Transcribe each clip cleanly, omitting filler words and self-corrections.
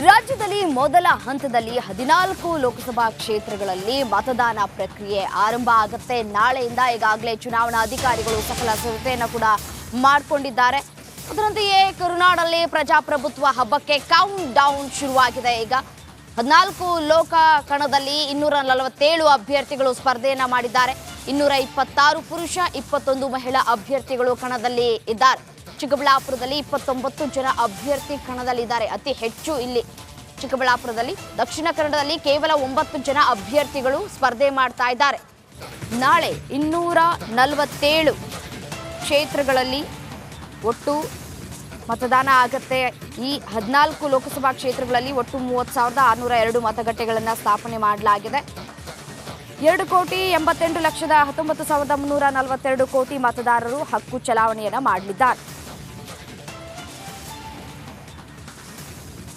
ರಾಜ್ಯದಲ್ಲಿ ಮೊದಲ ಹಂತದಲ್ಲಿ 14 ಲೋಕಸಭಾ ಕ್ಷೇತ್ರಗಳಲ್ಲಿ ಮತದಾನ ಪ್ರಕ್ರಿಯೆ ಆರಂಭ ಆಗುತ್ತೆ. ನಾಳೆಯಿಂದ ಈಗಾಗಲೇ ಚುನಾವಣಾಧಿಕಾರಿಗಳು ಸಕಲ ಸಿದ್ಧತೆಯನ್ನು ಕೂಡ ಮಾಡಿಕೊಂಡಿದ್ದಾರೆ. ಅದರಂತೆಯೇ ಕರುನಾಡಲ್ಲಿ ಪ್ರಜಾಪ್ರಭುತ್ವ ಹಬ್ಬಕ್ಕೆ ಕೌಂಟ್ ಡೌನ್ ಶುರುವಾಗಿದೆ. ಈಗ 14 ಲೋಕ ಕಣದಲ್ಲಿ 247 ಅಭ್ಯರ್ಥಿಗಳು ಸ್ಪರ್ಧೆಯನ್ನ ಮಾಡಿದ್ದಾರೆ. 226 ಪುರುಷ 21 ಮಹಿಳಾ ಅಭ್ಯರ್ಥಿಗಳು ಕಣದಲ್ಲಿ ಇದ್ದಾರೆ. ಚಿಕ್ಕಬಳ್ಳಾಪುರದಲ್ಲಿ 29 ಜನ ಅಭ್ಯರ್ಥಿ ಕಣದಲ್ಲಿದ್ದಾರೆ. ಅತಿ ಹೆಚ್ಚು ಇಲ್ಲಿ ಚಿಕ್ಕಬಳ್ಳಾಪುರದಲ್ಲಿ. ದಕ್ಷಿಣ ಕನ್ನಡದಲ್ಲಿ ಕೇವಲ 9 ಜನ ಅಭ್ಯರ್ಥಿಗಳು ಸ್ಪರ್ಧೆ ಮಾಡ್ತಾ ಇದ್ದಾರೆ. ನಾಳೆ 247 ಕ್ಷೇತ್ರಗಳಲ್ಲಿ ಒಟ್ಟು ಮತದಾನ ಆಗುತ್ತೆ. ಈ 14 ಲೋಕಸಭಾ ಕ್ಷೇತ್ರಗಳಲ್ಲಿ ಒಟ್ಟು 30,602 ಮತಗಟ್ಟೆಗಳನ್ನು ಸ್ಥಾಪನೆ ಮಾಡಲಾಗಿದೆ. 2,88,19,342 ಕೋಟಿ ಮತದಾರರು ಹಕ್ಕು ಚಲಾವಣೆಯನ್ನು ಮಾಡಲಿದ್ದಾರೆ.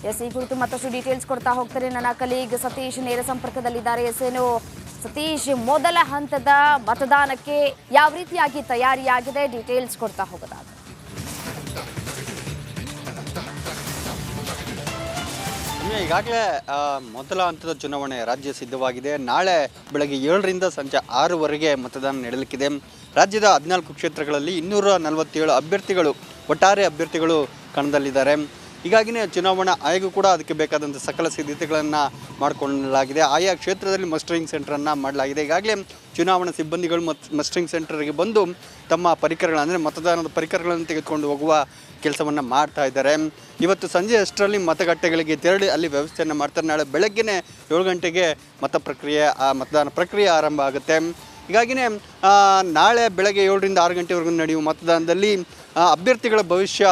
ಈ ಕುರಿತು ಮತ್ತಷ್ಟು ಡೀಟೇಲ್ಸ್ ಕೊಡ್ತಾ ಹೋಗ್ತಾರೆ ನನ್ನ ಕಲೀಗ್ ಸತೀಶ್ ನೇರ ಸಂಪರ್ಕದಲ್ಲಿದ್ದಾರೆ. ಏನು ಸತೀಶ್, ಮೊದಲ ಹಂತದ ಮತದಾನಕ್ಕೆ ಯಾವ ರೀತಿಯಾಗಿ ತಯಾರಿಯಾಗಿದೆ, ಡೀಟೇಲ್ಸ್ ಕೊಡ್ತಾ ಹೋಗೋದಾದ್ರೆ? ಈಗಾಗಲೇ ಮೊದಲ ಹಂತದ ಚುನಾವಣೆ ರಾಜ್ಯ ಸಿದ್ಧವಾಗಿದೆ. ನಾಳೆ ಬೆಳಗ್ಗೆ 7ರಿಂದ ಸಂಜೆ 6ವರೆಗೆ ಮತದಾನ ನಡೆಯಲಿಕ್ಕಿದೆ. ರಾಜ್ಯದ 14 ಕ್ಷೇತ್ರಗಳಲ್ಲಿ 247 ಅಭ್ಯರ್ಥಿಗಳು, ಒಟ್ಟಾರೆ ಅಭ್ಯರ್ಥಿಗಳು ಕಣದಲ್ಲಿದ್ದಾರೆ. ಹೀಗಾಗಿಯೇ ಚುನಾವಣಾ ಆಯೋಗ ಕೂಡ ಅದಕ್ಕೆ ಬೇಕಾದಂಥ ಸಕಲ ಸಿದ್ಧತೆಗಳನ್ನು ಮಾಡಿಕೊಳ್ಳಲಾಗಿದೆ. ಆಯಾ ಕ್ಷೇತ್ರದಲ್ಲಿ ಮಸ್ಟರಿಂಗ್ ಸೆಂಟರನ್ನು ಮಾಡಲಾಗಿದೆ. ಈಗಾಗಲೇ ಚುನಾವಣಾ ಸಿಬ್ಬಂದಿಗಳು ಮಸ್ಟರಿಂಗ್ ಸೆಂಟರ್ಗೆ ಬಂದು ತಮ್ಮ ಪರಿಕರಗಳನ್ನು, ಅಂದರೆ ಮತದಾನದ ಪರಿಕರಗಳನ್ನು ತೆಗೆದುಕೊಂಡು ಹೋಗುವ ಕೆಲಸವನ್ನು ಮಾಡ್ತಾ ಇದ್ದಾರೆ. ಇವತ್ತು ಸಂಜೆ ಅಷ್ಟರಲ್ಲಿ ಮತಗಟ್ಟೆಗಳಿಗೆ ತೆರಳಿ ಅಲ್ಲಿ ವ್ಯವಸ್ಥೆಯನ್ನು ಮಾಡ್ತಾರೆ. ನಾಳೆ ಬೆಳಗ್ಗೆನೇ 7 ಗಂಟೆಗೆ ಮತದಾನ ಪ್ರಕ್ರಿಯೆ ಆರಂಭ ಆಗುತ್ತೆ. ಹೀಗಾಗಿಯೇ ನಾಳೆ ಬೆಳಗ್ಗೆ 7ರಿಂದ 6 ಗಂಟೆವರೆಗೂ ನಡೆಯುವ ಮತದಾನದಲ್ಲಿ ಅಭ್ಯರ್ಥಿಗಳ ಭವಿಷ್ಯ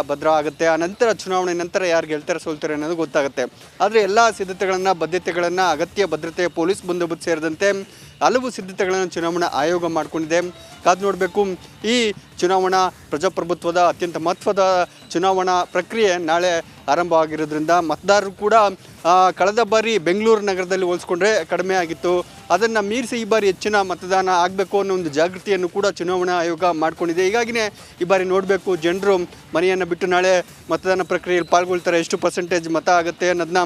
ಭದ್ರ ಆಗುತ್ತೆ. ಆ ನಂತರ ಚುನಾವಣೆ ನಂತರ ಯಾರು ಗೆಲ್ತಾರೆ ಸೋಲ್ತಾರೆ ಅನ್ನೋದು ಗೊತ್ತಾಗುತ್ತೆ. ಆದರೆ ಎಲ್ಲ ಸಿದ್ಧತೆಗಳನ್ನು, ಬದ್ಧತೆಗಳನ್ನು, ಅಗತ್ಯ ಭದ್ರತೆ, ಪೊಲೀಸ್ ಬಂದೋಬಸ್ತ್ ಸೇರಿದಂತೆ ಹಲವು ಸಿದ್ಧತೆಗಳನ್ನು ಚುನಾವಣಾ ಆಯೋಗ ಮಾಡಿಕೊಂಡಿದೆ. ಕಾದು ನೋಡಬೇಕು. ಈ ಚುನಾವಣಾ ಪ್ರಜಾಪ್ರಭುತ್ವದ ಅತ್ಯಂತ ಮಹತ್ವದ ಚುನಾವಣಾ ಪ್ರಕ್ರಿಯೆ ನಾಳೆ ಆರಂಭ ಆಗಿರೋದ್ರಿಂದ ಮತದಾರರು ಕೂಡ ಕಳೆದ ಬಾರಿ ಬೆಂಗಳೂರು ನಗರದಲ್ಲಿ ಹೋಲಿಸ್ಕೊಂಡ್ರೆ ಕಡಿಮೆ ಆಗಿತ್ತು. ಅದನ್ನು ಮೀರಿಸಿ ಈ ಬಾರಿ ಹೆಚ್ಚಿನ ಮತದಾನ ಆಗಬೇಕು ಅನ್ನೋ ಒಂದು ಜಾಗೃತಿಯನ್ನು ಕೂಡ ಚುನಾವಣಾ ಆಯೋಗ ಮಾಡಿಕೊಂಡಿದೆ. ಹೀಗಾಗಿಯೇ ಈ ಬಾರಿ ನೋಡಬೇಕು, ಜನರು ಮನೆಯನ್ನು ಬಿಟ್ಟು ನಾಳೆ ಮತದಾನ ಪ್ರಕ್ರಿಯೆಯಲ್ಲಿ ಪಾಲ್ಗೊಳ್ತಾರೆ. ಎಷ್ಟು ಪರ್ಸೆಂಟೇಜ್ ಮತ ಆಗುತ್ತೆ ಅನ್ನೋದನ್ನ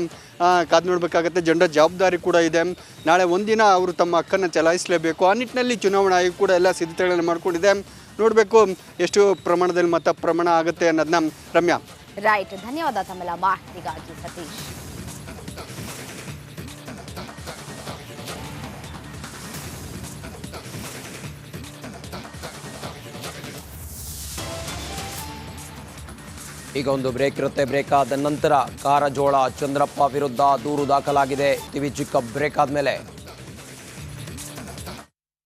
ಕಾದು ನೋಡಬೇಕಾಗತ್ತೆ. ಜನರ ಜವಾಬ್ದಾರಿ ಕೂಡ ಇದೆ. ನಾಳೆ ಒಂದಿನ ಅವರು ತಮ್ಮ ಹಕ್ಕನ್ನು ಚಲಾಯಿಸಲೇಬೇಕು. ಆ ನಿಟ್ಟಿನಲ್ಲಿ ಚುನಾವಣಾ ಆಯೋಗ ಕೂಡ ಎಲ್ಲ ಸಿದ್ಧತೆಗಳನ್ನು ಮಾಡಿಕೊಂಡಿದೆ. ನೋಡಬೇಕು ಎಷ್ಟು ಪ್ರಮಾಣದಲ್ಲಿ ಮತ ಪ್ರಮಾಣ ಆಗುತ್ತೆ ಅನ್ನೋದನ್ನ. ರಮ್ಯಾ, ರೈಟ್, ಧನ್ಯವಾದ ತಮ್ಮೆಲ್ಲ ಮಾಹಿತಿಗಾಗಿ ಸತೀಶ್. ಈಗ ಒಂದು ಬ್ರೇಕ್ ಇರುತ್ತೆ. ಬ್ರೇಕ್ ಆದ ನಂತರ ಕಾರಜೋಳ ಚಂದ್ರಪ್ಪ ವಿರುದ್ಧ ದೂರು ದಾಖಲಾಗಿದೆ. ಟಿವಿ ಚಿಕ್ಕ ಬ್ರೇಕ್ ಆದಮೇಲೆ